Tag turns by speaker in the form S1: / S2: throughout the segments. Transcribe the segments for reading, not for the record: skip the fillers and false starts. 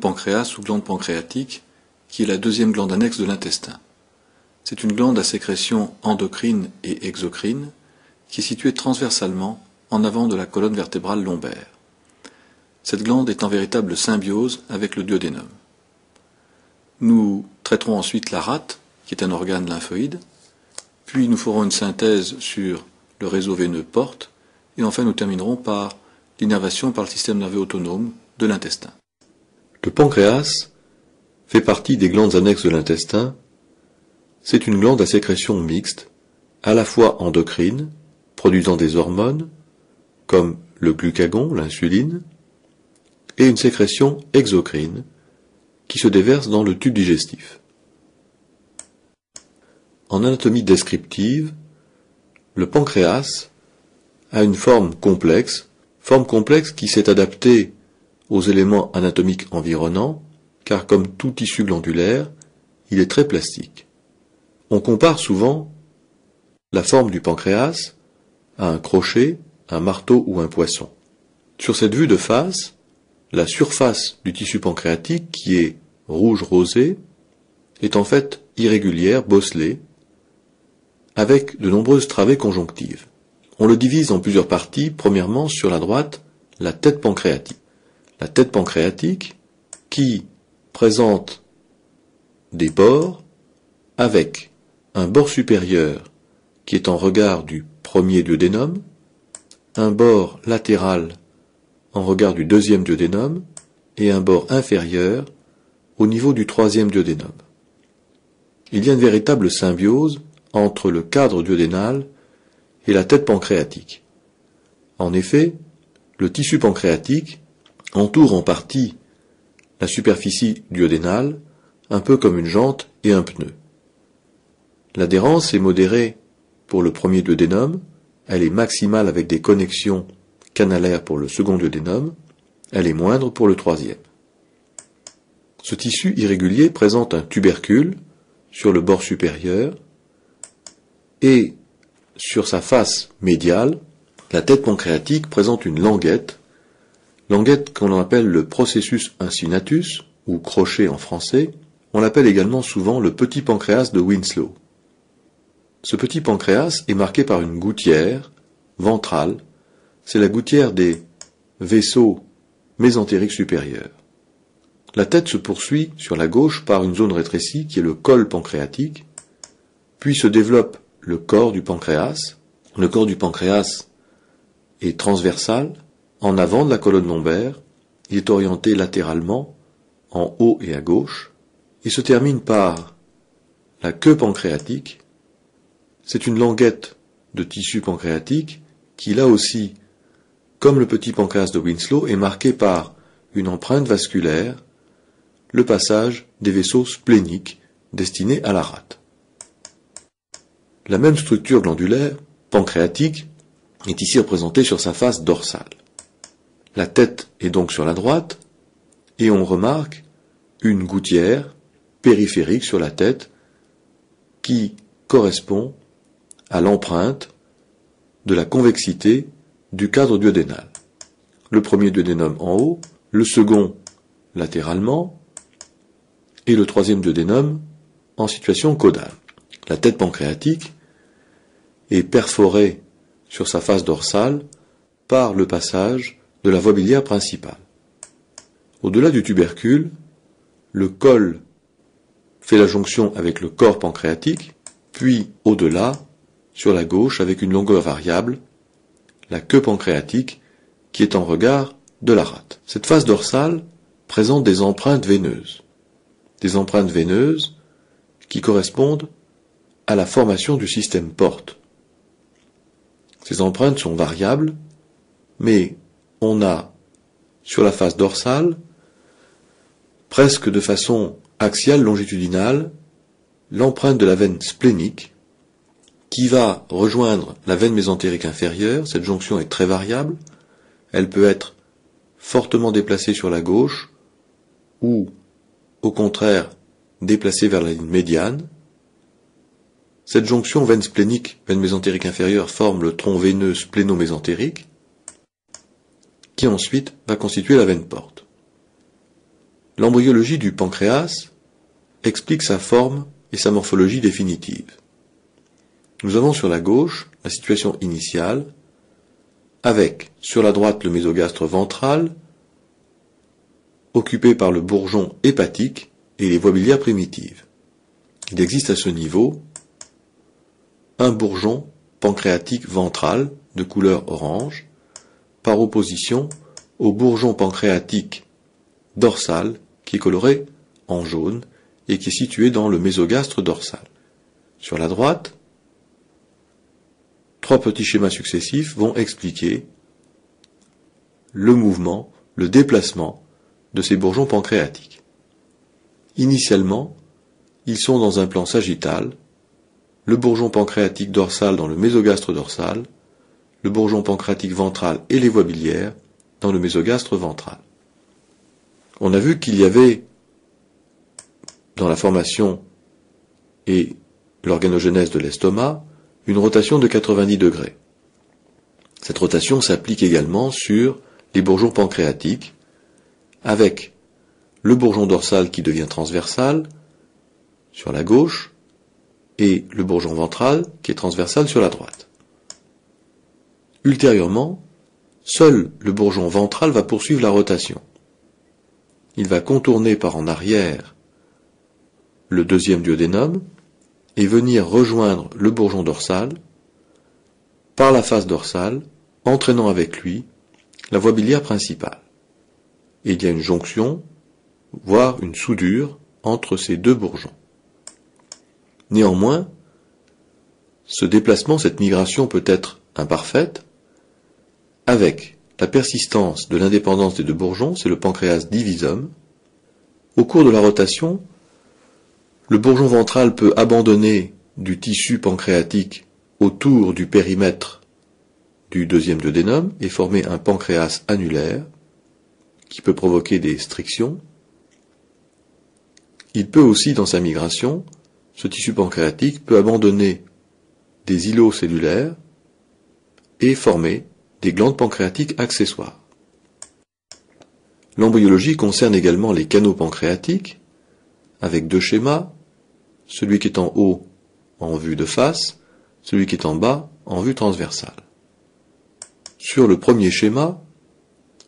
S1: Pancréas ou glande pancréatique, qui est la deuxième glande annexe de l'intestin. C'est une glande à sécrétion endocrine et exocrine qui est située transversalement en avant de la colonne vertébrale lombaire. Cette glande est en véritable symbiose avec le duodénum. Nous traiterons ensuite la rate, qui est un organe lymphoïde, puis nous ferons une synthèse sur le réseau veineux porte, et enfin nous terminerons par l'innervation par le système nerveux autonome de l'intestin.
S2: Le pancréas fait partie des glandes annexes de l'intestin. C'est une glande à sécrétion mixte, à la fois endocrine, produisant des hormones, comme le glucagon, l'insuline, et une sécrétion exocrine, qui se déverse dans le tube digestif. En anatomie descriptive, le pancréas a une forme complexe qui s'est adaptée aux éléments anatomiques environnants, car comme tout tissu glandulaire, il est très plastique. On compare souvent la forme du pancréas à un crochet, un marteau ou un poisson. Sur cette vue de face, la surface du tissu pancréatique, qui est rouge rosé, est en fait irrégulière, bosselée, avec de nombreuses travées conjonctives. On le divise en plusieurs parties. Premièrement, sur la droite, la tête pancréatique. La tête pancréatique qui présente des bords avec un bord supérieur qui est en regard du premier duodénum, un bord latéral en regard du deuxième duodénum et un bord inférieur au niveau du troisième duodénum. Il y a une véritable symbiose entre le cadre duodénal et la tête pancréatique. En effet, le tissu pancréatique entoure en partie la superficie duodénale, un peu comme une jante et un pneu. L'adhérence est modérée pour le premier duodénum, elle est maximale avec des connexions canalaires pour le second duodénum, elle est moindre pour le troisième. Ce tissu irrégulier présente un tubercule sur le bord supérieur et sur sa face médiale, la tête pancréatique présente une languette qu'on appelle le processus incinatus, ou crochet en français. On l'appelle également souvent le petit pancréas de Winslow. Ce petit pancréas est marqué par une gouttière ventrale, c'est la gouttière des vaisseaux mésentériques supérieurs. La tête se poursuit sur la gauche par une zone rétrécie qui est le col pancréatique, puis se développe le corps du pancréas. Le corps du pancréas est transversal, en avant de la colonne lombaire, il est orienté latéralement, en haut et à gauche, et se termine par la queue pancréatique. C'est une languette de tissu pancréatique qui, là aussi, comme le petit pancréas de Winslow, est marquée par une empreinte vasculaire, le passage des vaisseaux spléniques destinés à la rate. La même structure glandulaire, pancréatique, est ici représentée sur sa face dorsale. La tête est donc sur la droite, et on remarque une gouttière périphérique sur la tête qui correspond à l'empreinte de la convexité du cadre duodénal. Le premier duodénum en haut, le second latéralement, et le troisième duodénum en situation caudale. La tête pancréatique est perforée sur sa face dorsale par le passage de la voie biliaire principale. Au-delà du tubercule, le col fait la jonction avec le corps pancréatique, puis au-delà, sur la gauche, avec une longueur variable, la queue pancréatique qui est en regard de la rate. Cette face dorsale présente des empreintes veineuses. Des empreintes veineuses qui correspondent à la formation du système porte. Ces empreintes sont variables, mais on a sur la face dorsale, presque de façon axiale longitudinale, l'empreinte de la veine splénique qui va rejoindre la veine mésentérique inférieure. Cette jonction est très variable, elle peut être fortement déplacée sur la gauche ou au contraire déplacée vers la ligne médiane. Cette jonction veine splénique, veine mésentérique inférieure forme le tronc veineux spléno-mésentérique qui ensuite va constituer la veine porte. L'embryologie du pancréas explique sa forme et sa morphologie définitive. Nous avons sur la gauche la situation initiale, avec sur la droite le mésogastre ventral, occupé par le bourgeon hépatique et les voies biliaires primitives. Il existe à ce niveau un bourgeon pancréatique ventral de couleur orange, par opposition au bourgeon pancréatique dorsal qui est coloré en jaune et qui est situé dans le mésogastre dorsal. Sur la droite, 3 petits schémas successifs vont expliquer le mouvement, le déplacement de ces bourgeons pancréatiques. Initialement, ils sont dans un plan sagittal, le bourgeon pancréatique dorsal dans le mésogastre dorsal, le bourgeon pancréatique ventral et les voies biliaires dans le mésogastre ventral. On a vu qu'il y avait, dans la formation et l'organogenèse de l'estomac, une rotation de 90 degrés. Cette rotation s'applique également sur les bourgeons pancréatiques, avec le bourgeon dorsal qui devient transversal sur la gauche et le bourgeon ventral qui est transversal sur la droite. Ultérieurement, seul le bourgeon ventral va poursuivre la rotation. Il va contourner par en arrière le deuxième duodénum et venir rejoindre le bourgeon dorsal par la face dorsale, entraînant avec lui la voie biliaire principale. Et il y a une jonction, voire une soudure, entre ces deux bourgeons. Néanmoins, ce déplacement, cette migration peut être imparfaite, avec la persistance de l'indépendance des deux bourgeons, c'est le pancréas divisum. Au cours de la rotation, le bourgeon ventral peut abandonner du tissu pancréatique autour du périmètre du deuxième duodénum et former un pancréas annulaire qui peut provoquer des strictions. Il peut aussi, dans sa migration, ce tissu pancréatique peut abandonner des îlots cellulaires et former des glandes pancréatiques accessoires. L'embryologie concerne également les canaux pancréatiques, avec 2 schémas, celui qui est en haut en vue de face, celui qui est en bas en vue transversale. Sur le premier schéma,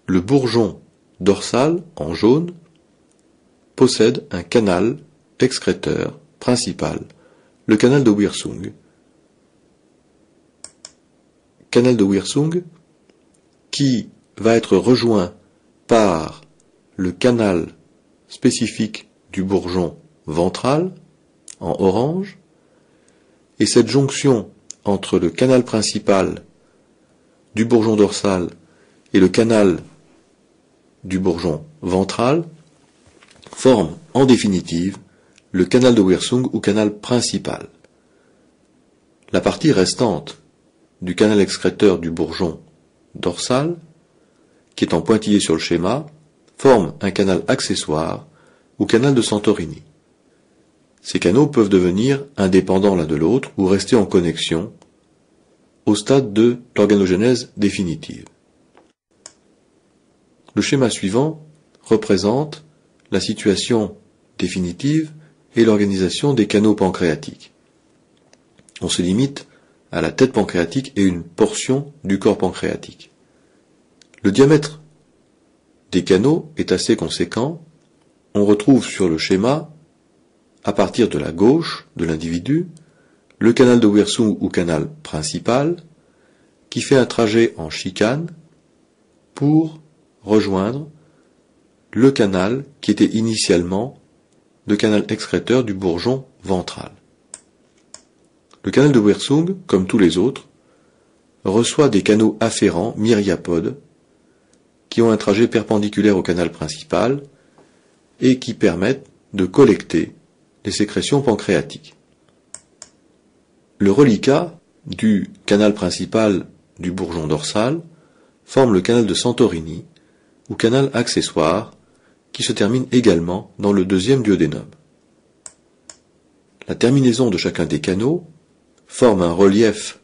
S2: le bourgeon dorsal en jaune possède un canal excréteur principal, le canal de Wirsung. Canal de Wirsung qui va être rejoint par le canal spécifique du bourgeon ventral en orange, et cette jonction entre le canal principal du bourgeon dorsal et le canal du bourgeon ventral forme en définitive le canal de Wirsung ou canal principal. La partie restante du canal excréteur du bourgeon dorsal, qui est en pointillé sur le schéma, forme un canal accessoire ou canal de Santorini. Ces canaux peuvent devenir indépendants l'un de l'autre ou rester en connexion au stade de l'organogenèse définitive. Le schéma suivant représente la situation définitive et l'organisation des canaux pancréatiques. On se limite à la tête pancréatique et une portion du corps pancréatique. Le diamètre des canaux est assez conséquent. On retrouve sur le schéma, à partir de la gauche de l'individu, le canal de Wirsung ou canal principal, qui fait un trajet en chicane pour rejoindre le canal qui était initialement le canal excréteur du bourgeon ventral. Le canal de Wirsung, comme tous les autres, reçoit des canaux afférents myriapodes qui ont un trajet perpendiculaire au canal principal et qui permettent de collecter les sécrétions pancréatiques. Le reliquat du canal principal du bourgeon dorsal forme le canal de Santorini ou canal accessoire qui se termine également dans le deuxième duodénum. La terminaison de chacun des canaux forme un relief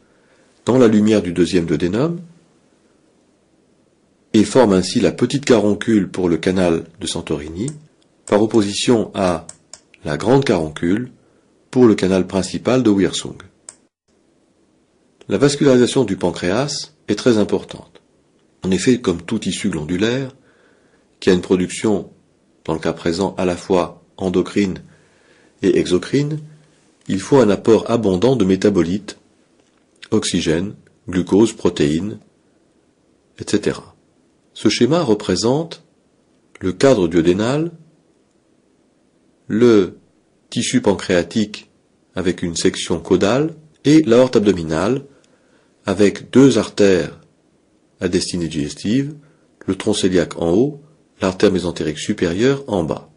S2: dans la lumière du deuxième duodénum et forme ainsi la petite caroncule pour le canal de Santorini par opposition à la grande caroncule pour le canal principal de Wirsung. La vascularisation du pancréas est très importante. En effet, comme tout tissu glandulaire, qui a une production, dans le cas présent, à la fois endocrine et exocrine, il faut un apport abondant de métabolites, oxygène, glucose, protéines, etc. Ce schéma représente le cadre duodénal, le tissu pancréatique avec une section caudale et l'aorte abdominale avec deux artères à destinée digestive, le tronc cœliaque en haut, l'artère mésentérique supérieure en bas.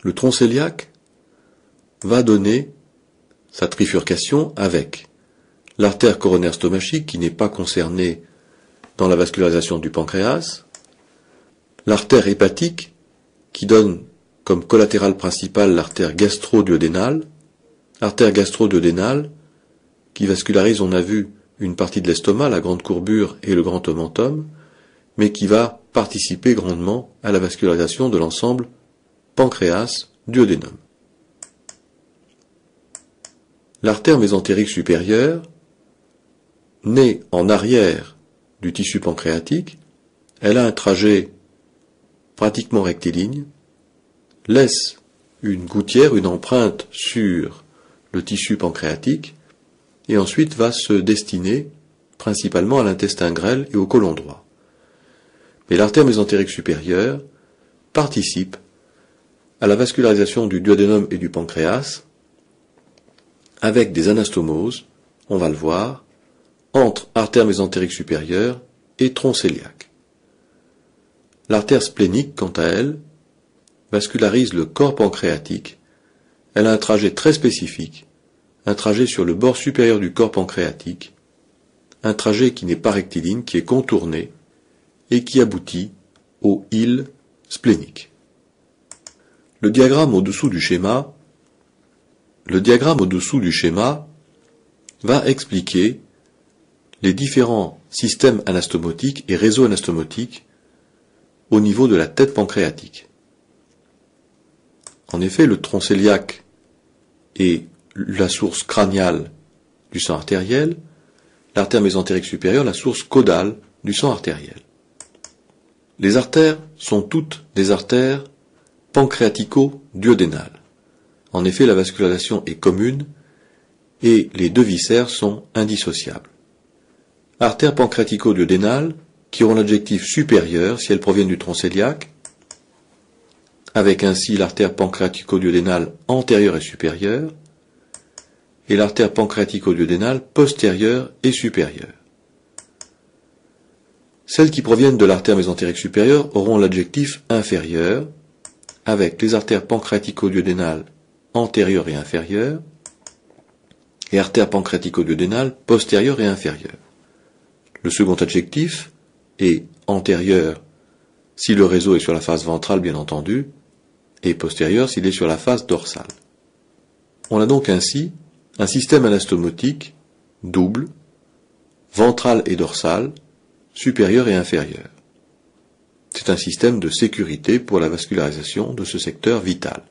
S2: Le tronc cœliaque va donner sa trifurcation avec l'artère coronaire stomachique qui n'est pas concernée dans la vascularisation du pancréas, l'artère hépatique qui donne comme collatérale principale l'artère gastro-duodénale qui vascularise, on a vu, une partie de l'estomac, la grande courbure et le grand omentum, mais qui va participer grandement à la vascularisation de l'ensemble pancréas-duodénum. L'artère mésentérique supérieure, née en arrière du tissu pancréatique, elle a un trajet pratiquement rectiligne, laisse une gouttière, une empreinte sur le tissu pancréatique, et ensuite va se destiner principalement à l'intestin grêle et au côlon droit. Mais l'artère mésentérique supérieure participe à la vascularisation du duodénum et du pancréas avec des anastomoses, on va le voir, entre artère mésentérique supérieure et tronc cœliaque. L'artère splénique, quant à elle, vascularise le corps pancréatique. Elle a un trajet très spécifique, un trajet sur le bord supérieur du corps pancréatique, un trajet qui n'est pas rectiligne, qui est contourné et qui aboutit au île splénique. Le diagramme au-dessous du schéma va expliquer les différents systèmes anastomotiques et réseaux anastomotiques au niveau de la tête pancréatique. En effet, le tronc cœliaque est la source crâniale du sang artériel, l'artère mésentérique supérieure la source caudale du sang artériel. Les artères sont toutes des artères pancréatico-duodénales. En effet, la vascularisation est commune et les deux viscères sont indissociables. Artères pancréatico-duodénales qui auront l'adjectif supérieur si elles proviennent du tronc cœliaque, avec ainsi l'artère pancréatico-duodénale antérieure et supérieure, et l'artère pancréatico-duodénale postérieure et supérieure. Celles qui proviennent de l'artère mésentérique supérieure auront l'adjectif inférieur, avec les artères pancréatico-duodénales antérieures et inférieures, et artères pancréatico-duodénales postérieures et inférieures. Le second adjectif est antérieur si le réseau est sur la face ventrale, bien entendu, et postérieur s'il est sur la face dorsale. On a donc ainsi un système anastomotique double, ventral et dorsal, supérieur et inférieur. C'est un système de sécurité pour la vascularisation de ce secteur vital.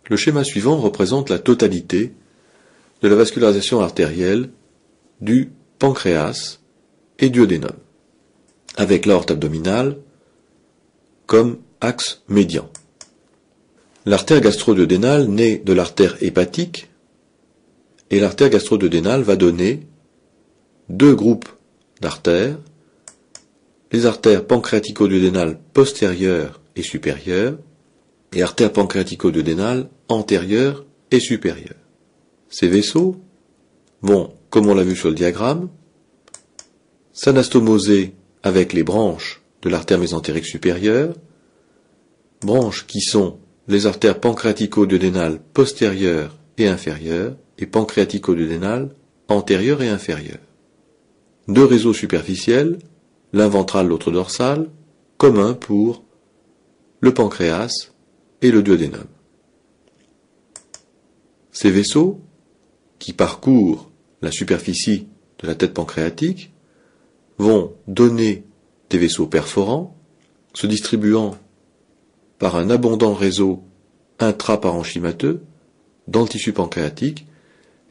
S2: Le schéma suivant représente la totalité de la vascularisation artérielle du pancréas et duodénum, avec l'aorte abdominale comme axe médian. L'artère gastro-duodénale naît de l'artère hépatique, et l'artère gastro-duodénale va donner deux groupes d'artères, les artères pancréatico-duodénales postérieures et supérieures, et artères pancréatico-duodénales antérieures et supérieures. Ces vaisseaux vont, comme on l'a vu sur le diagramme, s'anastomoser avec les branches de l'artère mésentérique supérieure, branches qui sont les artères pancréatico-duodénales postérieures et inférieures et pancréatico-duodénales antérieures et inférieures. Deux réseaux superficiels, l'un ventral, l'autre dorsal, communs pour le pancréas et le duodénum. Ces vaisseaux, qui parcourent la superficie de la tête pancréatique, vont donner des vaisseaux perforants se distribuant par un abondant réseau intraparenchymateux dans le tissu pancréatique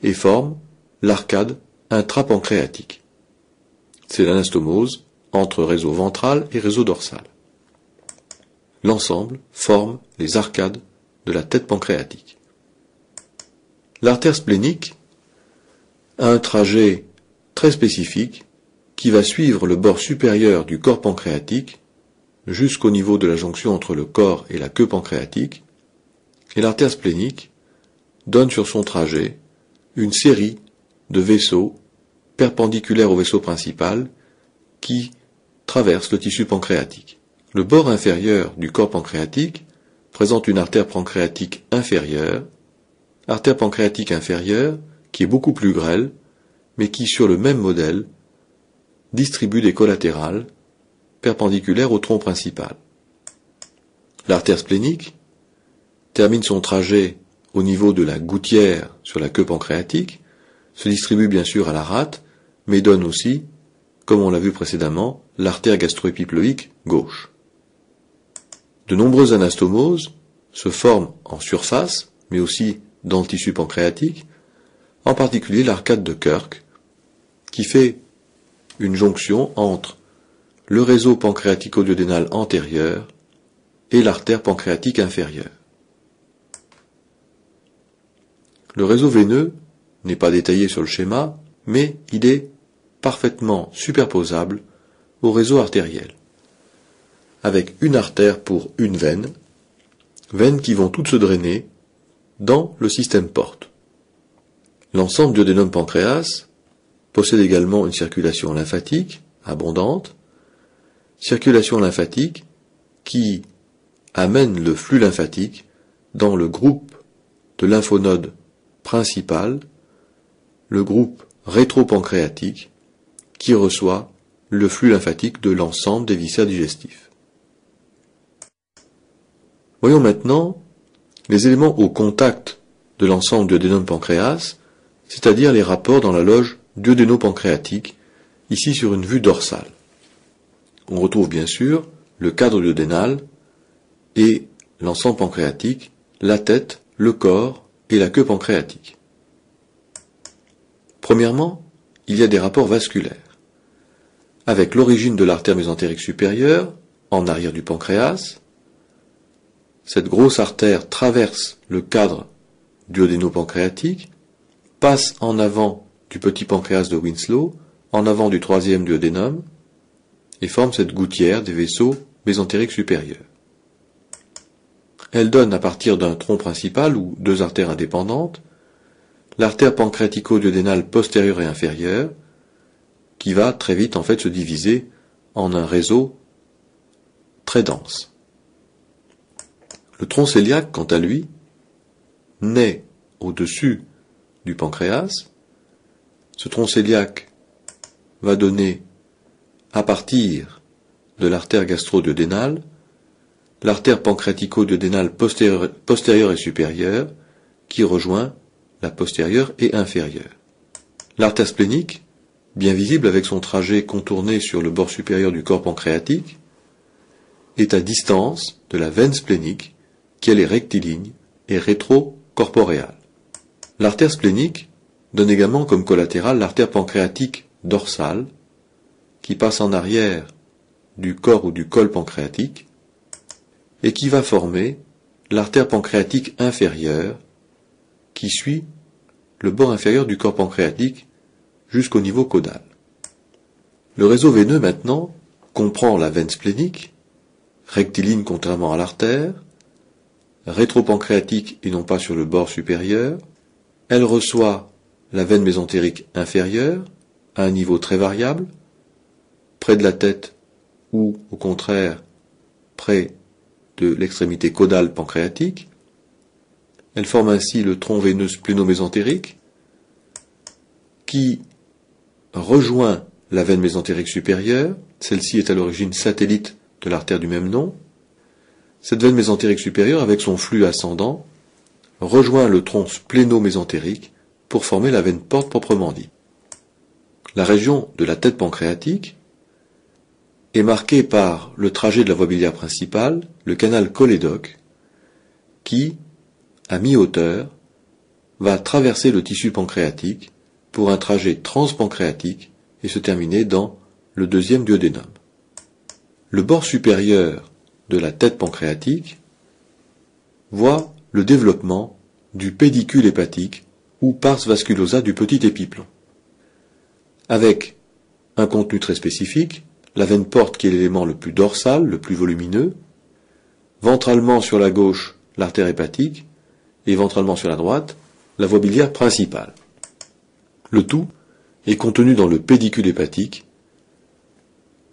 S2: et forme l'arcade intrapancréatique. C'est l'anastomose entre réseau ventral et réseau dorsal. L'ensemble forme les arcades de la tête pancréatique. L'artère splénique a un trajet très spécifique qui va suivre le bord supérieur du corps pancréatique jusqu'au niveau de la jonction entre le corps et la queue pancréatique, et l'artère splénique donne sur son trajet une série de vaisseaux perpendiculaires au vaisseau principal qui traversent le tissu pancréatique. Le bord inférieur du corps pancréatique présente une artère pancréatique inférieure qui est beaucoup plus grêle, mais qui, sur le même modèle, distribue des collatérales perpendiculaires au tronc principal. L'artère splénique termine son trajet au niveau de la gouttière sur la queue pancréatique, se distribue bien sûr à la rate, mais donne aussi, comme on l'a vu précédemment, l'artère gastro-épiploïque gauche. De nombreuses anastomoses se forment en surface, mais aussi dans le tissu pancréatique, en particulier l'arcade de Kirk, qui fait une jonction entre le réseau pancréatico-duodénal antérieur et l'artère pancréatique inférieure. Le réseau veineux n'est pas détaillé sur le schéma, mais il est parfaitement superposable au réseau artériel, avec une artère pour une veine, veines qui vont toutes se drainer dans le système porte. L'ensemble duodénum-pancréas possède également une circulation lymphatique abondante, circulation lymphatique qui amène le flux lymphatique dans le groupe de lymphonodes principal, le groupe rétropancréatique, qui reçoit le flux lymphatique de l'ensemble des viscères digestifs. Voyons maintenant les éléments au contact de l'ensemble duodénum-pancréas, c'est-à-dire les rapports dans la loge duodéno-pancréatique, ici sur une vue dorsale. On retrouve bien sûr le cadre duodénal et l'ensemble pancréatique, la tête, le corps et la queue pancréatique. Premièrement, il y a des rapports vasculaires, avec l'origine de l'artère mésentérique supérieure, en arrière du pancréas. Cette grosse artère traverse le cadre duodéno-pancréatique, passe en avant du petit pancréas de Winslow, en avant du troisième duodénum, et forme cette gouttière des vaisseaux mésentériques supérieurs. Elle donne à partir d'un tronc principal ou deux artères indépendantes, l'artère pancréatico-duodénale postérieure et inférieure, qui va très vite en fait se diviser en un réseau très dense. Le tronc cœliaque, quant à lui, naît au-dessus du pancréas. Ce tronc cœliaque va donner, à partir de l'artère gastro-duodénale, l'artère pancréatico-duodénale postérieure et supérieure, qui rejoint la postérieure et inférieure. L'artère splénique, bien visible avec son trajet contourné sur le bord supérieur du corps pancréatique, est à distance de la veine splénique, qui elle est rectiligne et rétrocorporéale. L'artère splénique donne également comme collatérale l'artère pancréatique dorsale, qui passe en arrière du corps ou du col pancréatique, et qui va former l'artère pancréatique inférieure, qui suit le bord inférieur du corps pancréatique jusqu'au niveau caudal. Le réseau veineux maintenant comprend la veine splénique, rectiligne contrairement à l'artère, rétropancréatique et non pas sur le bord supérieur. Elle reçoit la veine mésentérique inférieure à un niveau très variable, près de la tête ou au contraire près de l'extrémité caudale pancréatique. Elle forme ainsi le tronc veineux splénomésentérique qui rejoint la veine mésentérique supérieure. Celle-ci est à l'origine satellite de l'artère du même nom. Cette veine mésentérique supérieure, avec son flux ascendant, rejoint le tronc splénomésentérique pour former la veine porte proprement dit. La région de la tête pancréatique est marqué par le trajet de la voie biliaire principale, le canal cholédoque, qui, à mi-hauteur, va traverser le tissu pancréatique pour un trajet transpancréatique et se terminer dans le deuxième duodénum. Le bord supérieur de la tête pancréatique voit le développement du pédicule hépatique ou pars vasculosa du petit épiplon, avec un contenu très spécifique, la veine porte qui est l'élément le plus dorsal, le plus volumineux, ventralement sur la gauche l'artère hépatique et ventralement sur la droite la voie biliaire principale. Le tout est contenu dans le pédicule hépatique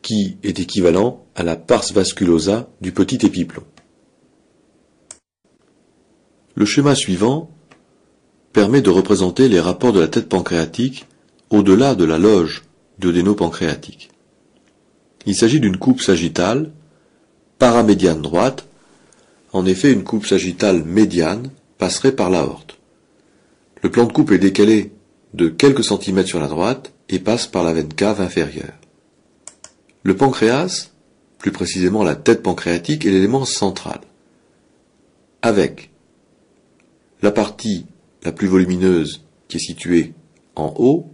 S2: qui est équivalent à la pars vasculosa du petit épiplon. Le schéma suivant permet de représenter les rapports de la tête pancréatique au-delà de la loge duodéno-pancréatique. Il s'agit d'une coupe sagittale paramédiane droite. En effet, une coupe sagittale médiane passerait par l'aorte. Le plan de coupe est décalé de quelques centimètres sur la droite et passe par la veine cave inférieure. Le pancréas, plus précisément la tête pancréatique, est l'élément central, avec la partie la plus volumineuse qui est située en haut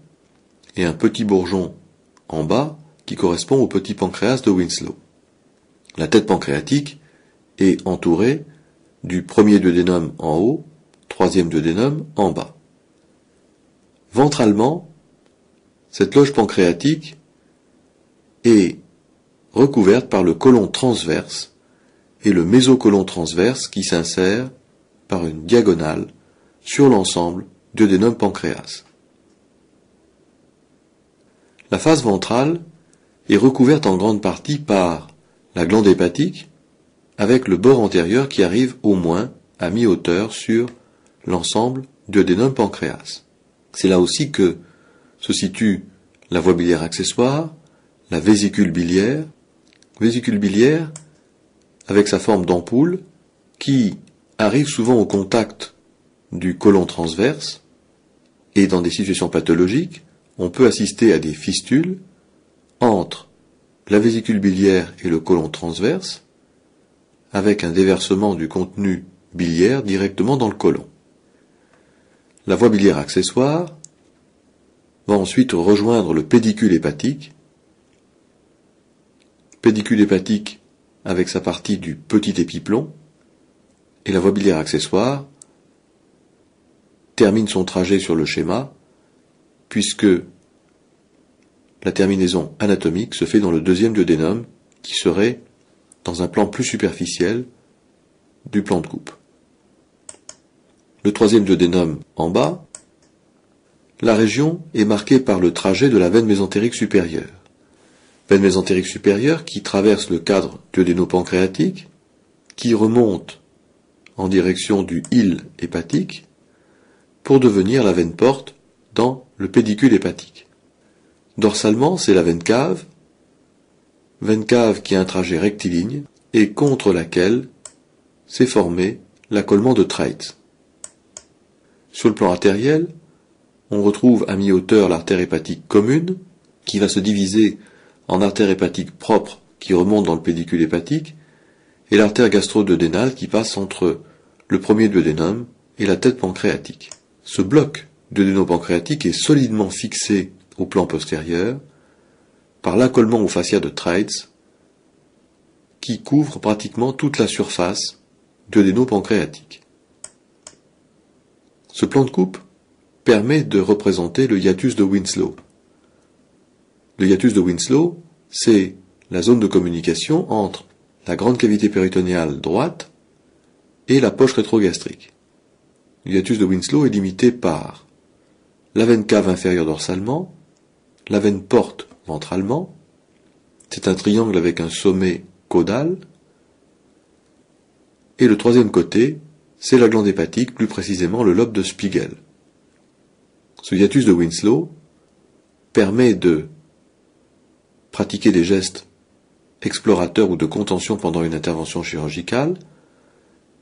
S2: et un petit bourgeon en bas qui correspond au petit pancréas de Winslow. La tête pancréatique est entourée du premier duodénum en haut, troisième duodénum en bas. Ventralement, cette loge pancréatique est recouverte par le côlon transverse et le mésocolon transverse qui s'insère par une diagonale sur l'ensemble du duodénum pancréas. La face ventrale est recouverte en grande partie par la glande hépatique, avec le bord antérieur qui arrive au moins à mi-hauteur sur l'ensemble du duodénum pancréas. C'est là aussi que se situe la voie biliaire accessoire, la vésicule biliaire avec sa forme d'ampoule qui arrive souvent au contact du côlon transverse, et dans des situations pathologiques, on peut assister à des fistules entre la vésicule biliaire et le côlon transverse, avec un déversement du contenu biliaire directement dans le côlon. La voie biliaire accessoire va ensuite rejoindre le pédicule hépatique avec sa partie du petit épiplon, et la voie biliaire accessoire termine son trajet sur le schéma, puisque la terminaison anatomique se fait dans le deuxième duodénum, qui serait dans un plan plus superficiel du plan de coupe. Le troisième duodénum en bas, la région est marquée par le trajet de la veine mésentérique supérieure. Veine mésentérique supérieure qui traverse le cadre duodéno-pancréatique, qui remonte en direction du hile hépatique pour devenir la veine porte dans le pédicule hépatique. Dorsalement, c'est la veine cave qui a un trajet rectiligne et contre laquelle s'est formé l'accolement de Treitz. Sur le plan artériel, on retrouve à mi-hauteur l'artère hépatique commune, qui va se diviser en artère hépatique propre qui remonte dans le pédicule hépatique, et l'artère gastro-duodénale qui passe entre le premier duodénum et la tête pancréatique. Ce bloc duodéno-pancréatique est solidement fixé au plan postérieur par l'accolement au fascia de Treitz, qui couvre pratiquement toute la surface duodéno-pancréatique. Ce plan de coupe permet de représenter le hiatus de Winslow. Le hiatus de Winslow, c'est la zone de communication entre la grande cavité péritonéale droite et la poche rétrogastrique. Le hiatus de Winslow est limité par la veine cave inférieure dorsalement, la veine porte ventralement, c'est un triangle avec un sommet caudal, et le troisième côté, c'est la glande hépatique, plus précisément le lobe de Spiegel. Ce hiatus de Winslow permet de pratiquer des gestes explorateurs ou de contention pendant une intervention chirurgicale.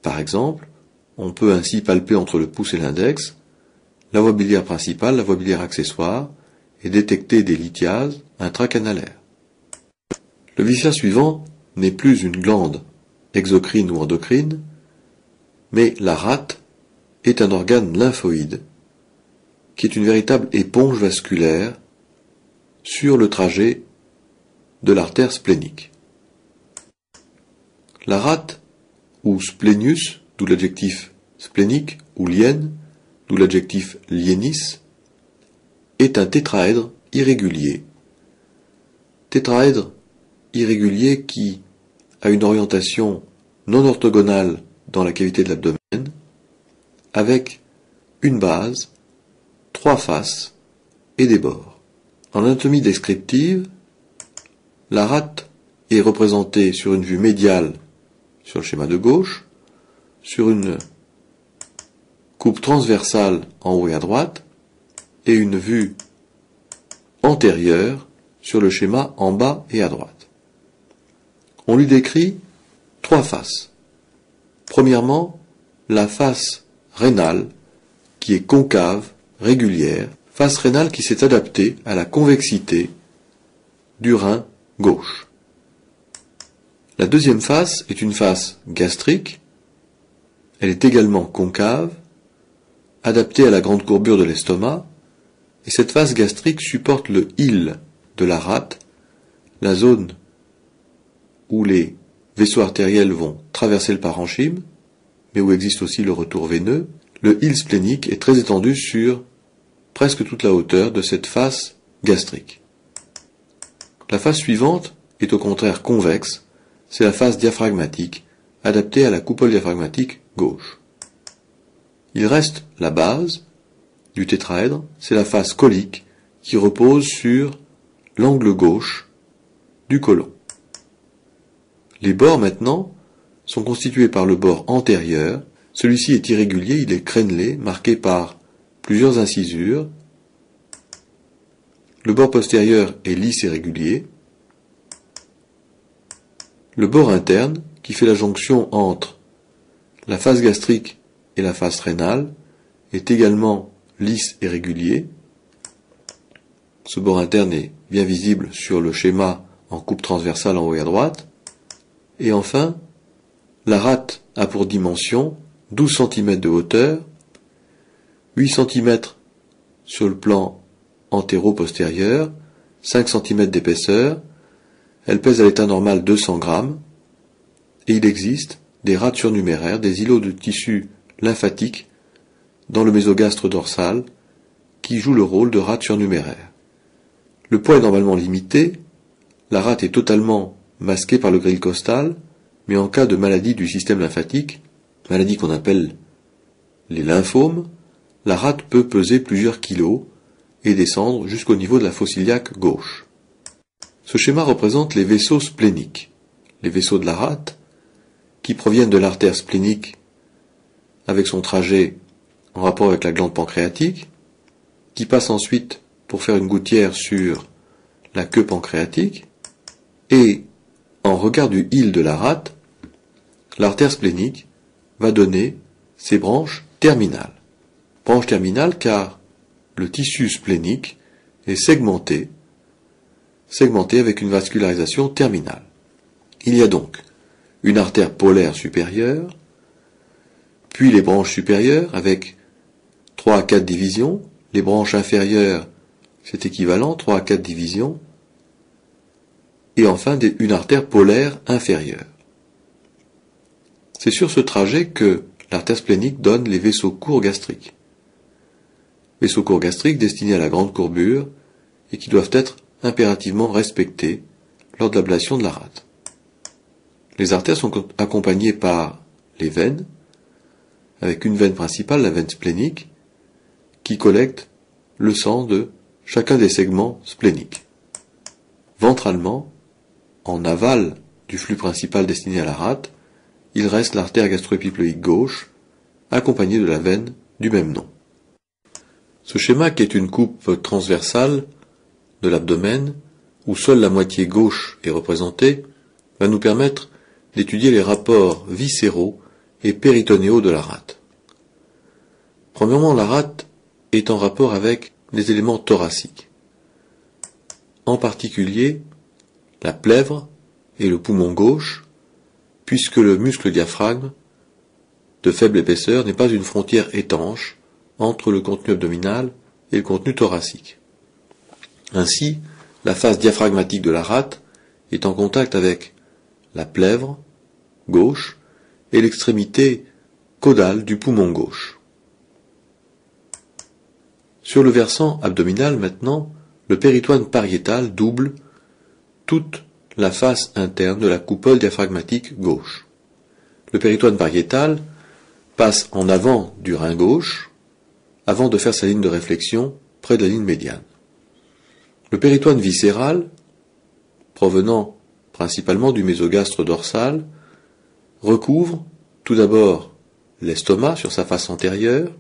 S2: Par exemple, on peut ainsi palper entre le pouce et l'index la voie biliaire principale, la voie biliaire accessoire, et détecter des lithiases intracanalaires. Le viscère suivant n'est plus une glande exocrine ou endocrine, mais la rate est un organe lymphoïde, qui est une véritable éponge vasculaire sur le trajet de l'artère splénique. La rate, ou splénius, d'où l'adjectif splénique, ou lienne, d'où l'adjectif lienis, est un tétraèdre irrégulier. Tétraèdre irrégulier qui a une orientation non orthogonale dans la cavité de l'abdomen, avec une base, 3 faces et des bords. En anatomie descriptive, la rate est représentée sur une vue médiale sur le schéma de gauche, sur une coupe transversale en haut et à droite, et une vue antérieure sur le schéma en bas et à droite. On lui décrit 3 faces. Premièrement, la face rénale, qui est concave, régulière, face rénale qui s'est adaptée à la convexité du rein gauche. La deuxième face est une face gastrique. Elle est également concave, adaptée à la grande courbure de l'estomac, et cette face gastrique supporte le hile de la rate, la zone où les vaisseaux artériels vont traverser le parenchyme, mais où existe aussi le retour veineux. Le hile splénique est très étendu sur presque toute la hauteur de cette face gastrique. La face suivante est au contraire convexe, c'est la face diaphragmatique, adaptée à la coupole diaphragmatique gauche. Il reste la base du tétraèdre, c'est la face colique qui repose sur l'angle gauche du côlon. Les bords maintenant sont constitués par le bord antérieur. Celui-ci est irrégulier, il est crénelé, marqué par plusieurs incisures. Le bord postérieur est lisse et régulier. Le bord interne, qui fait la jonction entre la face gastrique et la face rénale, est également lisse et régulier. Ce bord interne est bien visible sur le schéma en coupe transversale en haut et à droite. Et enfin, la rate a pour dimension 12 cm de hauteur, 8 cm sur le plan antéro-postérieur, 5 cm d'épaisseur. Elle pèse à l'état normal 200 grammes, et il existe des rates surnuméraires, des îlots de tissu lymphatique dans le mésogastre dorsal qui jouent le rôle de rate surnuméraire. Le poids est normalement limité, la rate est totalement masquée par le gril costal, mais en cas de maladie du système lymphatique, maladie qu'on appelle les lymphomes, la rate peut peser plusieurs kilos et descendre jusqu'au niveau de la fosse iliaque gauche. Ce schéma représente les vaisseaux spléniques, les vaisseaux de la rate, qui proviennent de l'artère splénique avec son trajet en rapport avec la glande pancréatique, qui passe ensuite pour faire une gouttière sur la queue pancréatique, et en regard du hile de la rate, l'artère splénique va donner ses branches terminales. Branches terminales car le tissu splénique est segmenté avec une vascularisation terminale. Il y a donc une artère polaire supérieure, puis les branches supérieures avec 3 à 4 divisions, les branches inférieures, c'est équivalent, 3 à 4 divisions, et enfin une artère polaire inférieure. C'est sur ce trajet que l'artère splénique donne les vaisseaux courts gastriques. Vaisseaux courts gastriques destinés à la grande courbure et qui doivent être impérativement respectés lors de l'ablation de la rate. Les artères sont accompagnées par les veines, avec une veine principale, la veine splénique, qui collecte le sang de chacun des segments spléniques. Ventralement, en aval du flux principal destiné à la rate, il reste l'artère gastro-épiploïque gauche, accompagnée de la veine du même nom. Ce schéma, qui est une coupe transversale de l'abdomen, où seule la moitié gauche est représentée, va nous permettre d'étudier les rapports viscéraux et péritonéaux de la rate. Premièrement, la rate est en rapport avec les éléments thoraciques, en particulier la plèvre et le poumon gauche, puisque le muscle diaphragme, de faible épaisseur, n'est pas une frontière étanche entre le contenu abdominal et le contenu thoracique. Ainsi, la face diaphragmatique de la rate est en contact avec la plèvre gauche et l'extrémité caudale du poumon gauche. Sur le versant abdominal maintenant, le péritoine pariétal double toute la face interne de la coupole diaphragmatique gauche. Le péritoine pariétal passe en avant du rein gauche avant de faire sa ligne de réflexion près de la ligne médiane. Le péritoine viscéral, provenant principalement du mésogastre dorsal, recouvre tout d'abord l'estomac sur sa face antérieure,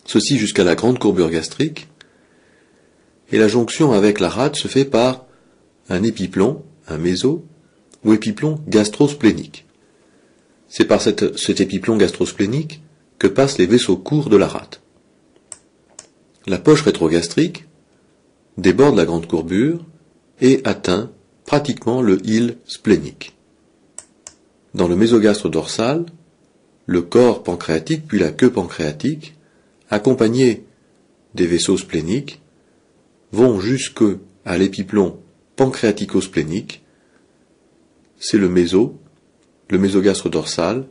S2: ceci jusqu'à la grande courbure gastrique, et la jonction avec la rate se fait par un épiplomb, un méso, ou épiplomb gastrosplénique. C'est par cet épiplomb gastrosplénique que passent les vaisseaux courts de la rate. La poche rétrogastrique déborde la grande courbure et atteint pratiquement le hile splénique. Dans le mésogastre dorsal, le corps pancréatique puis la queue pancréatique, accompagnés des vaisseaux spléniques, vont jusqu'à l'épiplomb pancréatico-splénique, c'est le mésogastre dorsal,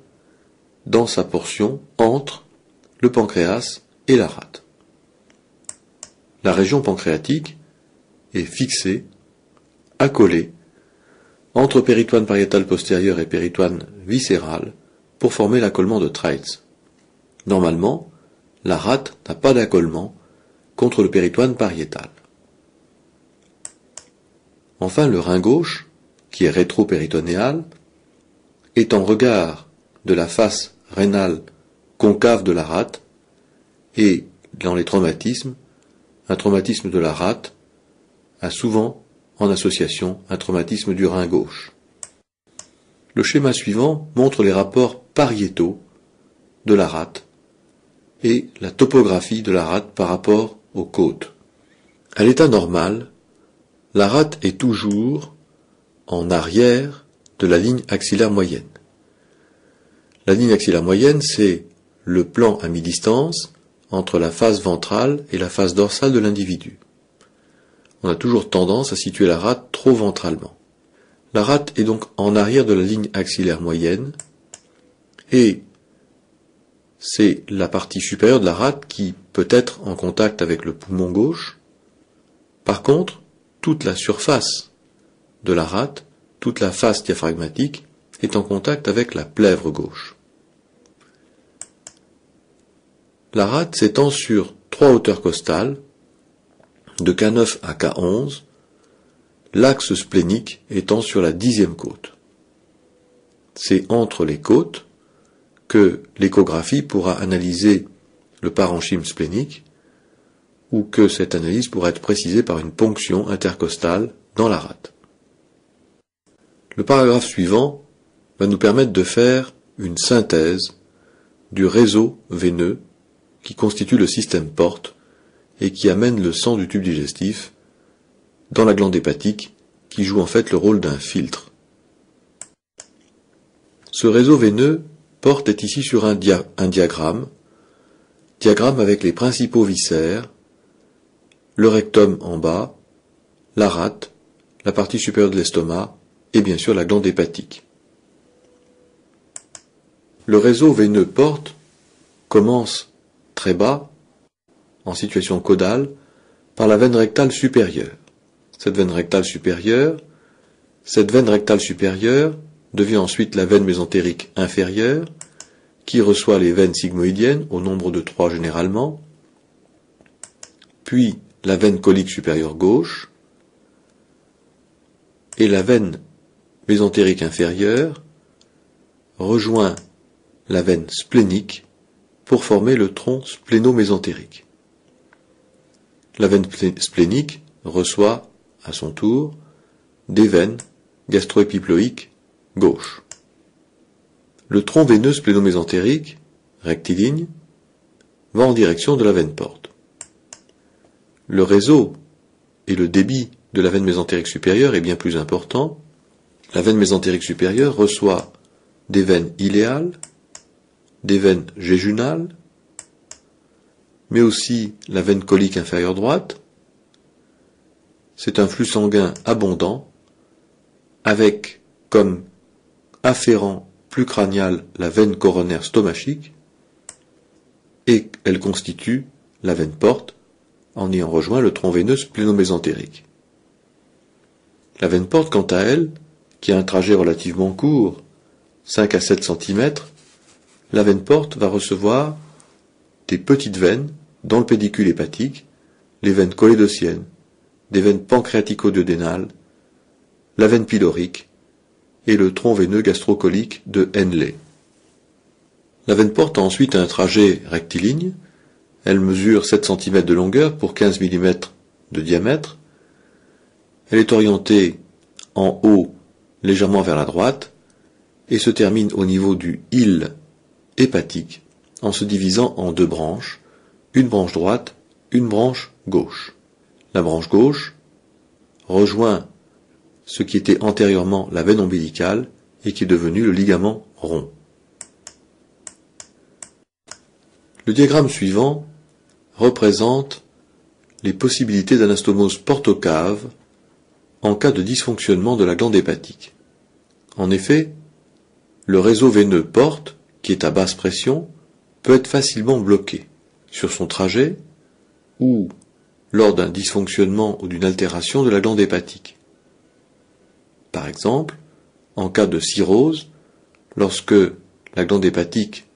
S2: dans sa portion entre le pancréas et la rate. La région pancréatique est fixée, accolée, entre péritoine pariétal postérieur et péritoine viscéral pour former l'accollement de Treitz. Normalement, la rate n'a pas d'accollement contre le péritoine pariétal. Enfin, le rein gauche, qui est rétropéritonéal, est en regard de la face rénale concave de la rate, et dans les traumatismes, un traumatisme de la rate a souvent en association un traumatisme du rein gauche. Le schéma suivant montre les rapports pariétaux de la rate et la topographie de la rate par rapport aux côtes. À l'état normal, la rate est toujours en arrière de la ligne axillaire moyenne. La ligne axillaire moyenne, c'est le plan à mi-distance entre la face ventrale et la face dorsale de l'individu. On a toujours tendance à situer la rate trop ventralement. La rate est donc en arrière de la ligne axillaire moyenne, et c'est la partie supérieure de la rate qui peut être en contact avec le poumon gauche. Par contre, toute la surface de la rate, toute la face diaphragmatique, est en contact avec la plèvre gauche. La rate s'étend sur 3 hauteurs costales, de K9 à K11, l'axe splénique étant sur la 10e côte. C'est entre les côtes que l'échographie pourra analyser le parenchyme splénique, ou que cette analyse pourra être précisée par une ponction intercostale dans la rate. Le paragraphe suivant va nous permettre de faire une synthèse du réseau veineux qui constitue le système porte et qui amène le sang du tube digestif dans la glande hépatique qui joue en fait le rôle d'un filtre. Ce réseau veineux porte est ici sur un diagramme avec les principaux viscères, le rectum en bas, la rate, la partie supérieure de l'estomac et bien sûr la glande hépatique. Le réseau veineux porte commence très bas, en situation caudale, par la veine rectale supérieure. Cette veine rectale supérieure devient ensuite la veine mésentérique inférieure, qui reçoit les veines sigmoïdiennes, au nombre de 3 généralement, puis la veine colique supérieure gauche, et la veine mésentérique inférieure rejoint la veine splénique pour former le tronc spléno-mésentérique. La veine splénique reçoit, à son tour, des veines gastro-épiploïques gauche. Le tronc veineux spléno-mésentérique, rectiligne, va en direction de la veine porte. Le réseau et le débit de la veine mésentérique supérieure est bien plus important, La veine mésentérique supérieure reçoit des veines iléales, des veines jéjunales, mais aussi la veine colique inférieure droite. C'est un flux sanguin abondant, avec comme afférent plus cranial la veine coronaire stomachique, et elle constitue la veine porte en ayant rejoint le tronc veineux splénomésentérique. La veine porte, quant à elle, qui a un trajet relativement court, 5 à 7 cm, la veine porte va recevoir des petites veines dans le pédicule hépatique, les veines cholédotiennes, des veines pancréatico-duodénales, la veine pylorique et le tronc veineux gastrocolique de Henle. La veine porte a ensuite un trajet rectiligne. Elle mesure 7 cm de longueur pour 15 mm de diamètre. Elle est orientée en haut légèrement vers la droite et se termine au niveau du hile hépatique en se divisant en deux branches, une branche droite, une branche gauche. La branche gauche rejoint ce qui était antérieurement la veine ombilicale et qui est devenu le ligament rond. Le diagramme suivant représente les possibilités d'anastomose porte-cave en cas de dysfonctionnement de la glande hépatique. En effet, le réseau veineux porte, qui est à basse pression, peut être facilement bloqué sur son trajet ou lors d'un dysfonctionnement ou d'une altération de la glande hépatique. Par exemple, en cas de cirrhose, lorsque la glande hépatique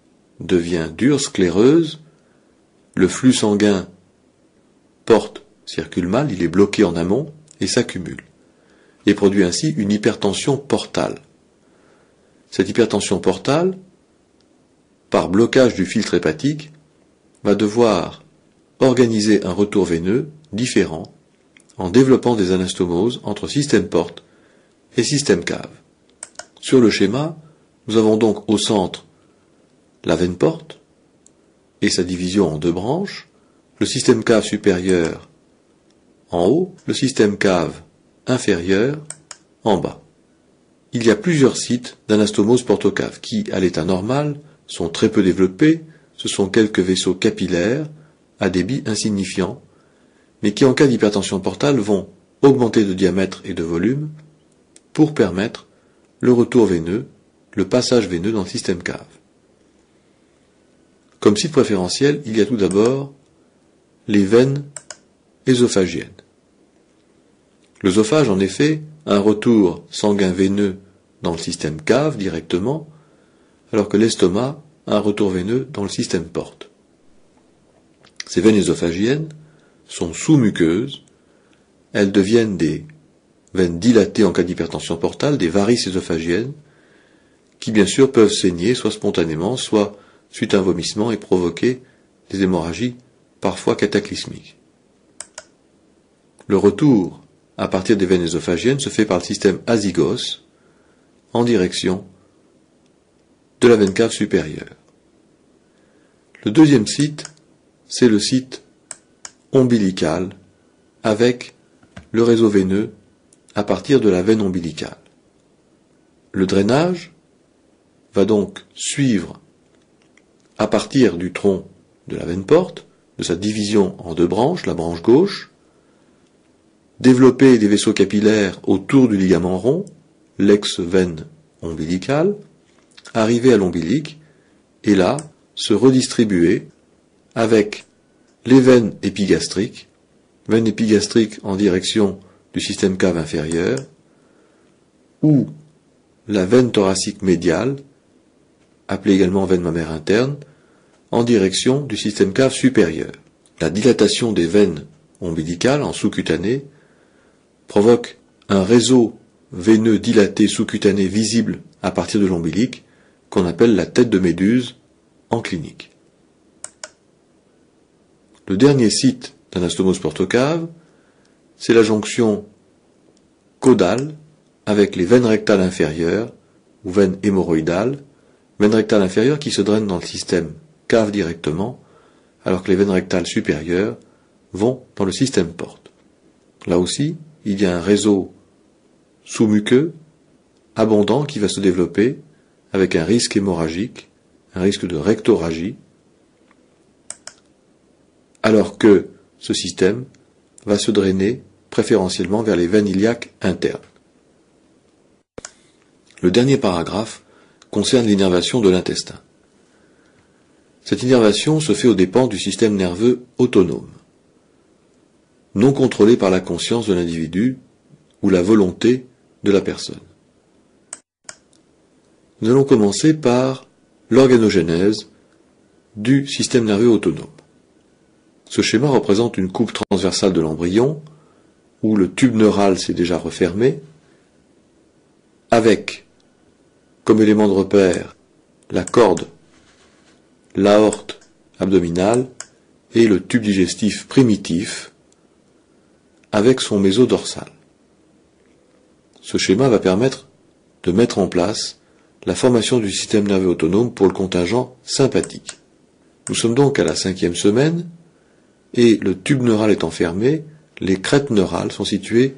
S2: devient dure, scléreuse, le flux sanguin porte circule mal, il est bloqué en amont et s'accumule, et produit ainsi une hypertension portale. Cette hypertension portale, par blocage du filtre hépatique, va devoir organiser un retour veineux différent en développant des anastomoses entre système porte et système cave. Sur le schéma, nous avons donc au centre la veine porte et sa division en deux branches, le système cave supérieur en haut, le système cave inférieur en bas. Il y a plusieurs sites d'anastomose porte-cave qui, à l'état normal, sont très peu développés. Ce sont quelques vaisseaux capillaires à débit insignifiant, mais qui en cas d'hypertension portale vont augmenter de diamètre et de volume pour permettre le retour veineux, le passage veineux dans le système cave. Comme site préférentiel, il y a tout d'abord les veines ésophagiennes. L'œsophage, en effet, a un retour sanguin veineux dans le système cave directement, alors que l'estomac a un retour veineux dans le système porte. Ces veines ésophagiennes sont sous-muqueuses, elles deviennent des veines dilatées en cas d'hypertension portale, des varices ésophagiennes, qui bien sûr peuvent saigner soit spontanément, soit suite à un vomissement et provoquer des hémorragies parfois cataclysmiques. Le retour à partir des veines ésophagiennes se fait par le système azygos en direction de la veine cave supérieure. Le deuxième site, c'est le site ombilical avec le réseau veineux à partir de la veine ombilicale. Le drainage va donc suivre à partir du tronc de la veine porte, de sa division en deux branches, la branche gauche, développer des vaisseaux capillaires autour du ligament rond, l'ex-veine ombilicale, arriver à l'ombilic, et là, se redistribuer avec les veines épigastriques en direction du système cave inférieur, ou la veine thoracique médiale, appelée également veine mammaire interne, en direction du système cave supérieur. La dilatation des veines ombilicales en sous-cutané provoque un réseau veineux dilaté sous-cutané visible à partir de l'ombilic, qu'on appelle la tête de méduse en clinique. Le dernier site d'anastomose porte-cave, c'est la jonction caudale avec les veines rectales inférieures ou veines hémorroïdales, veines rectales inférieures qui se drainent dans le système cave directement, alors que les veines rectales supérieures vont dans le système porte. Là aussi, il y a un réseau sous-muqueux abondant qui va se développer avec un risque hémorragique, un risque de rectorragie, alors que ce système va se drainer préférentiellement vers les veines iliaques internes. Le dernier paragraphe concerne l'innervation de l'intestin. Cette innervation se fait aux dépens du système nerveux autonome, non contrôlé par la conscience de l'individu ou la volonté de la personne. Nous allons commencer par l'organogénèse du système nerveux autonome. Ce schéma représente une coupe transversale de l'embryon, où le tube neural s'est déjà refermé, avec, comme élément de repère, la corde, l'aorte abdominale et le tube digestif primitif, avec son mésodorsal. Ce schéma va permettre de mettre en place la formation du système nerveux autonome pour le contingent sympathique. Nous sommes donc à la 5e semaine, et le tube neural étant fermé, les crêtes neurales sont situées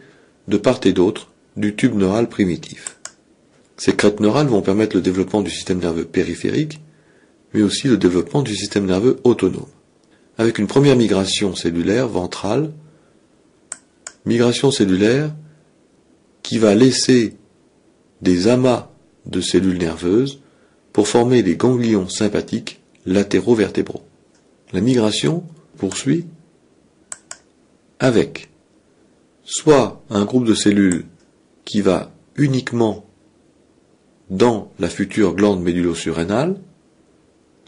S2: de part et d'autre du tube neural primitif. Ces crêtes neurales vont permettre le développement du système nerveux périphérique, mais aussi le développement du système nerveux autonome. Avec une première migration cellulaire ventrale, migration cellulaire qui va laisser des amas de cellules nerveuses pour former les ganglions sympathiques latéraux-vertébraux. La migration poursuit avec soit un groupe de cellules qui va uniquement dans la future glande médullo-surrénale,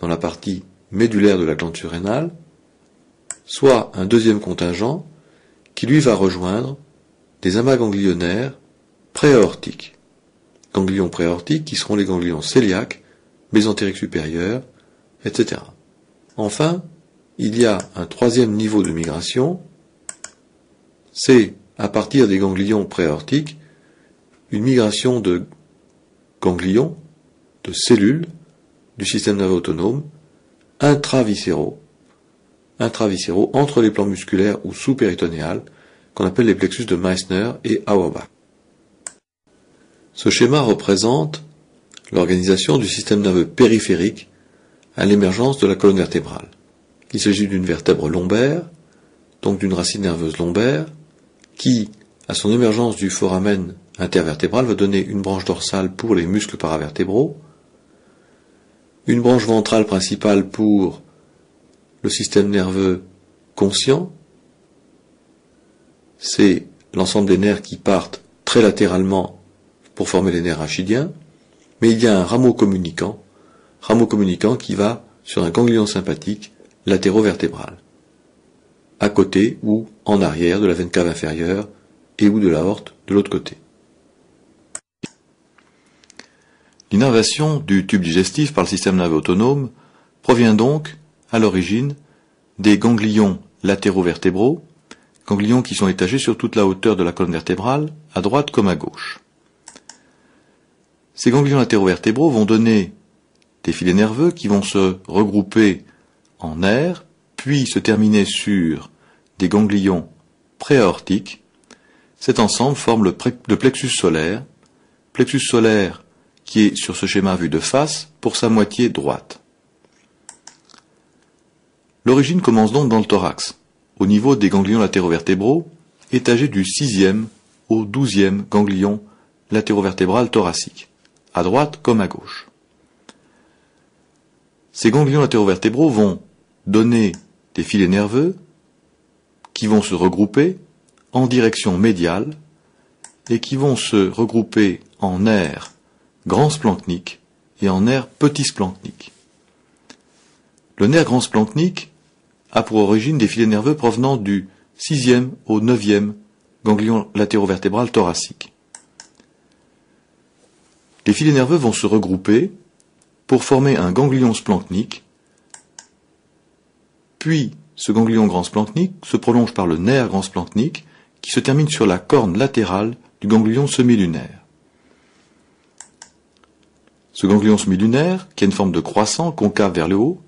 S2: dans la partie médulaire de la glande surrénale, soit un deuxième contingent qui lui va rejoindre des amas ganglionnaires préaortiques. Ganglions préaortiques qui seront les ganglions cœliaques, mésentériques supérieurs, etc. Enfin, il y a un troisième niveau de migration, c'est, à partir des ganglions préaortiques, une migration de ganglions, de cellules du système nerveux autonome, intraviscéraux entre les plans musculaires ou sous-péritonéales, qu'on appelle les plexus de Meissner et Auerbach. Ce schéma représente l'organisation du système nerveux périphérique à l'émergence de la colonne vertébrale. Il s'agit d'une vertèbre lombaire, donc d'une racine nerveuse lombaire, qui, à son émergence du foramen intervertébral, va donner une branche dorsale pour les muscles paravertébraux, une branche ventrale principale pour le système nerveux conscient, c'est l'ensemble des nerfs qui partent très latéralement pour former les nerfs rachidiens, mais il y a un rameau communicant qui va sur un ganglion sympathique latéro-vertébral, à côté ou en arrière de la veine cave inférieure et ou de l'aorte de l'autre côté.
S1: L'innervation du tube digestif par le système nerveux autonome provient donc, à l'origine, des ganglions latéraux-vertébraux, ganglions qui sont étagés sur toute la hauteur de la colonne vertébrale, à droite comme à gauche. Ces ganglions latéraux-vertébraux vont donner des filets nerveux qui vont se regrouper en nerfs, puis se terminer sur des ganglions préaortiques. Cet ensemble forme le plexus solaire qui est sur ce schéma vu de face pour sa moitié droite. L'origine commence donc dans le thorax, au niveau des ganglions latéraux-vertébraux, étagés du 6e au 12e ganglion latéro-vertébral thoracique, à droite comme à gauche. Ces ganglions latéraux-vertébraux vont donner des filets nerveux qui vont se regrouper en direction médiale et qui vont se regrouper en nerfs grand splanchniques et en nerfs petit splanchniques. Le nerf grand splanchnique a pour origine des filets nerveux provenant du 6e au 9e ganglion latéro-vertébral thoracique. Les filets nerveux vont se regrouper pour former un ganglion splanchnique, puis ce ganglion grand splanchnique se prolonge par le nerf grand splanchnique qui se termine sur la corne latérale du ganglion semi-lunaire. Ce ganglion semi-lunaire, qui a une forme de croissant concave vers le haut,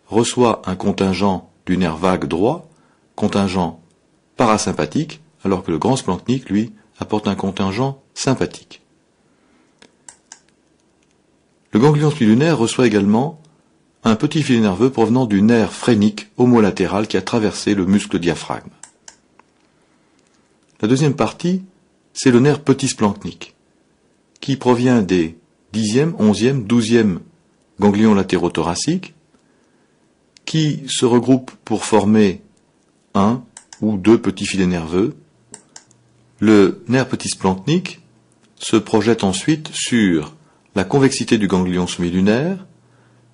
S1: reçoit un contingent du nerf vague droit, contingent parasympathique, alors que le grand splanchnique, lui, apporte un contingent sympathique. Le ganglion smilunaire reçoit également un petit filet nerveux provenant du nerf phrénique homolatéral qui a traversé le muscle diaphragme. La deuxième partie, c'est le nerf petit splanchnique, qui provient des 10e, 11e, 12e ganglions latéraux thoraciques, qui se regroupent pour former un ou deux petits filets nerveux. Le nerf petit splanchnique se projette ensuite sur la convexité du ganglion semi-lunaire,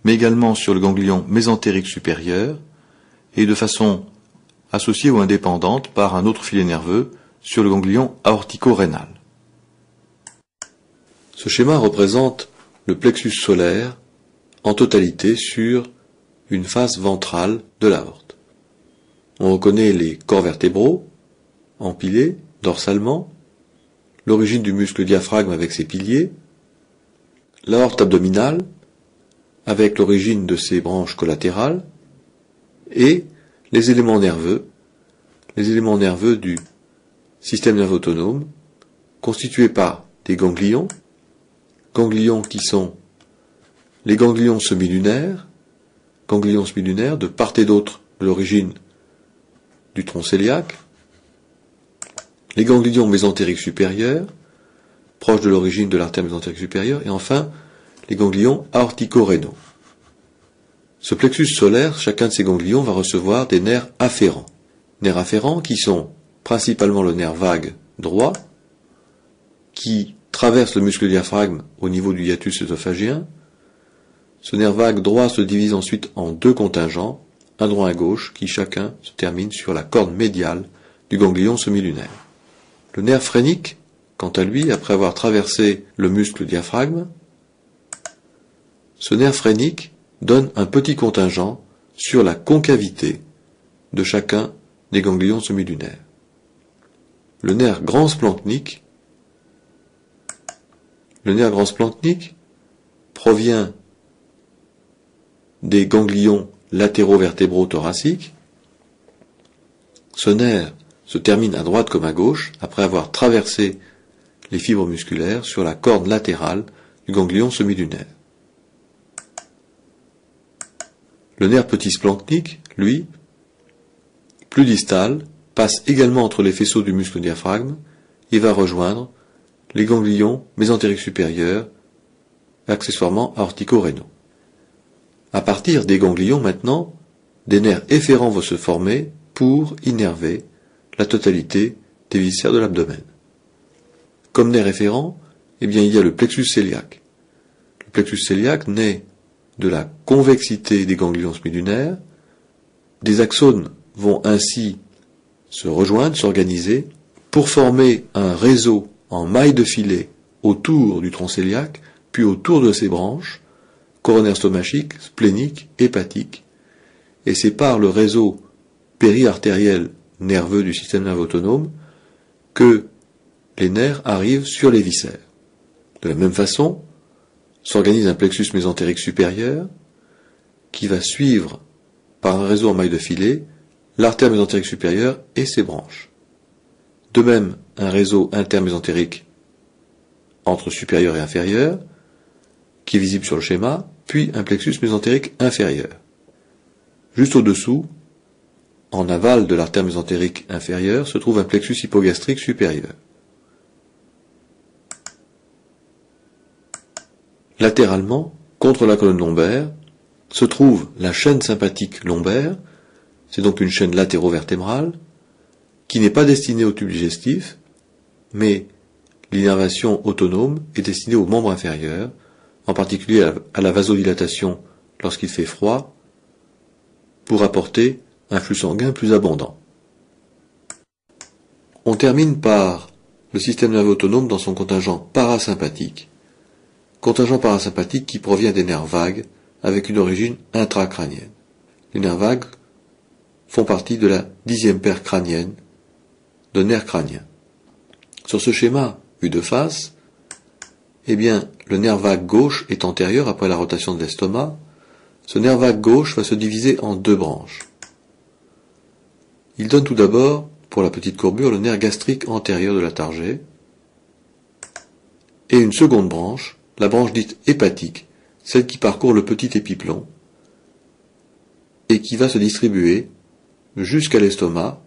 S1: mais également sur le ganglion mésentérique supérieur, et de façon associée ou indépendante par un autre filet nerveux sur le ganglion aortico-rénal. Ce schéma représente le plexus solaire en totalité sur une face ventrale de l'aorte. On reconnaît les corps vertébraux, empilés, dorsalement, l'origine du muscle diaphragme avec ses piliers, l'aorte abdominale, avec l'origine de ses branches collatérales, et les éléments nerveux du système nerveux autonome, constitués par des ganglions qui sont les ganglions semi-lunaires de part et d'autre de l'origine du tronc cœliaque, les ganglions mésentériques supérieurs, proches de l'origine de l'artère mésentérique supérieure, et enfin les ganglions aortico-rénaux. Ce plexus solaire, chacun de ces ganglions va recevoir des nerfs afférents. Nerfs afférents qui sont principalement le nerf vague droit, qui traverse le muscle diaphragme au niveau du hiatus œsophagien. Ce nerf vague droit se divise ensuite en deux contingents, un droit et un gauche, qui chacun se termine sur la corne médiale du ganglion semi-lunaire. Le nerf phrénique, quant à lui, après avoir traversé le muscle diaphragme, ce nerf phrénique donne un petit contingent sur la concavité de chacun des ganglions semi-lunaires. Le nerf grand splanchnique provient des ganglions latéraux vertébraux thoraciques. Ce nerf se termine à droite comme à gauche après avoir traversé les fibres musculaires sur la corne latérale du ganglion semi-lunaire. Le nerf petit splanchnique, lui, plus distal, passe également entre les faisceaux du muscle diaphragme et va rejoindre les ganglions mésentériques supérieurs, accessoirement aortico-rénaux. À partir des ganglions maintenant, des nerfs efférents vont se former pour innerver la totalité des viscères de l'abdomen. Comme nerf efférent, il y a le plexus cœliaque. Le plexus cœliaque naît de la convexité des ganglions semi-lunaires. Des axones vont ainsi se rejoindre, s'organiser, pour former un réseau en maille de filet autour du tronc cœliaque, puis autour de ses branches, coronaire stomachique, splénique, hépatique, et c'est par le réseau périartériel nerveux du système nerveux autonome que les nerfs arrivent sur les viscères. De la même façon, s'organise un plexus mésentérique supérieur qui va suivre par un réseau en maille de filet l'artère mésentérique supérieure et ses branches. De même, un réseau intermésentérique entre supérieur et inférieur, qui est visible sur le schéma, puis un plexus mésentérique inférieur. Juste au-dessous, en aval de l'artère mésentérique inférieure, se trouve un plexus hypogastrique supérieur. Latéralement, contre la colonne lombaire, se trouve la chaîne sympathique lombaire, c'est donc une chaîne latéro-vertébrale, qui n'est pas destinée au tube digestif, mais l'innervation autonome est destinée aux membres inférieurs, en particulier à la vasodilatation lorsqu'il fait froid, pour apporter un flux sanguin plus abondant. On termine par le système nerveux autonome dans son contingent parasympathique qui provient des nerfs vagues avec une origine intracrânienne. Les nerfs vagues font partie de la 10e paire crânienne de nerfs crâniens. Sur ce schéma vu de face, le nerf vague gauche est antérieur après la rotation de l'estomac. Ce nerf vague gauche va se diviser en deux branches. Il donne tout d'abord, pour la petite courbure, le nerf gastrique antérieur de la targée, et une seconde branche, la branche dite hépatique,
S2: celle qui parcourt le petit épiplon et qui va se distribuer jusqu'à l'estomac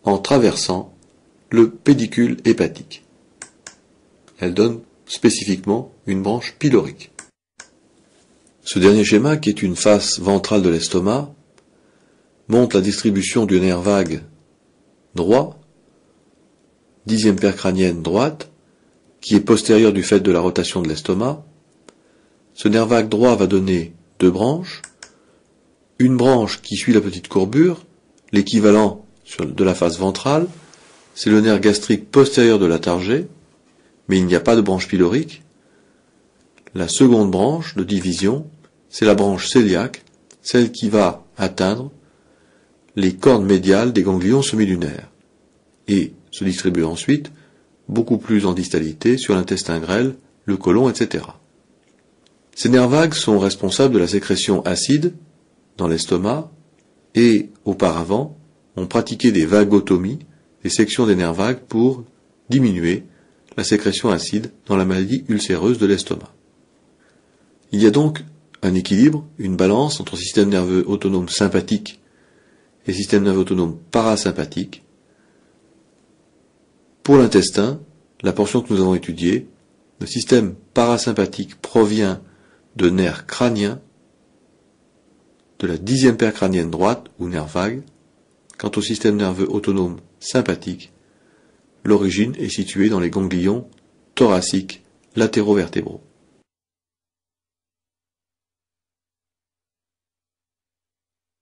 S2: en traversant le pédicule hépatique. Elle donne spécifiquement une branche pylorique. Ce dernier schéma, qui est une face ventrale de l'estomac, montre la distribution du nerf vague droit, 10e paire crânienne droite, qui est postérieure du fait de la rotation de l'estomac. Ce nerf vague droit va donner deux branches, une branche qui suit la petite courbure, l'équivalent de la face ventrale, c'est le nerf gastrique postérieur de la targée, mais il n'y a pas de branche pylorique. La seconde branche de division, c'est la branche cœliaque, celle qui va atteindre les cornes médiales des ganglions semilunaires, et se distribue ensuite, beaucoup plus en distalité, sur l'intestin grêle, le côlon, etc. Ces nerfs vagues sont responsables de la sécrétion acide dans l'estomac, et auparavant, on pratiquait des vagotomies, des sections des nerfs vagues pour diminuer la sécrétion acide dans la maladie ulcéreuse de l'estomac. Il y a donc un équilibre, une balance entre système nerveux autonome sympathique et système nerveux autonome parasympathique. Pour l'intestin, la portion que nous avons étudiée, le système parasympathique provient de nerfs crâniens, de la 10e paire crânienne droite ou nerf vague. Quant au système nerveux autonome sympathique, l'origine est située dans les ganglions thoraciques latéraux-vertébraux.